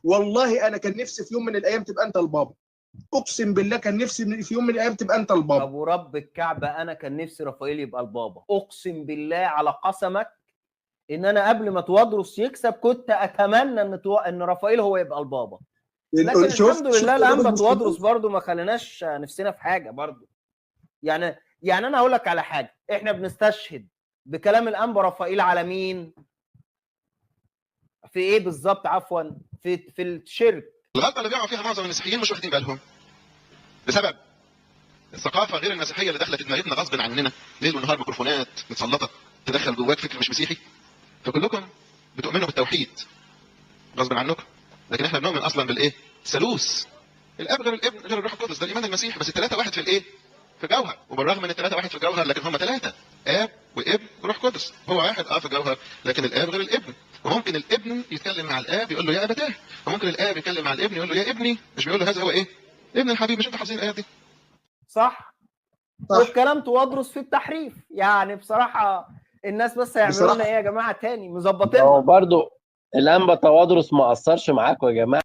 والله انا كان نفسي في يوم من الايام تبقى انت البابا، اقسم بالله كان نفسي في يوم من الايام تبقى انت البابا. ابو رب الكعبه انا كان نفسي رافائيل يبقى البابا، اقسم بالله على قسمك ان انا قبل ما توادرس يكسب كنت اتمنى ان رافائيل هو يبقى البابا. لكن الحمد لله الانبا توادرس برضو ما خليناش نفسنا في حاجه برضو. يعني انا هقول لك على حاجه، احنا بنستشهد بكلام الانبا رافائيل على مين؟ في ايه بالظبط؟ عفوا في الشرك. الغلطه اللي بيقعوا فيها معظم المسيحيين مش واخدين بالهم بسبب الثقافه غير المسيحيه اللي دخلت دماغنا غصب عننا، ليل ونهار ميكروفونات متسلطه تدخل جواك فكر مش مسيحي، فكلكم بتؤمنوا بالتوحيد غصب عنكم، لكن احنا بنؤمن اصلا بالايه؟ الثالوث، الاب غير الابن غير الروح القدس، ده الايمان المسيحي، بس الثلاثه واحد في الايه؟ في الجوهر، وبالرغم من الثلاثه واحد في الجوهر لكن هم ثلاثه، اب وابن وروح قدس، هو واحد في الجوهر لكن الاب غير الابن، وممكن الابن يتكلم مع الاب يقول له يا ابتاه، وممكن الاب يتكلم مع الابن يقول له يا ابني، مش بيقول له هذا هو ايه؟ ابن الحبيب. مش انتوا حافظين الايات دي؟ صح. والكلام توادرس في التحريف، يعني بصراحه الناس بس هيعملوا لنا ايه يا جماعه تاني؟ مظبطيننا. هو برضه الانبا توادرس ما اثرش معاكم يا جماعه؟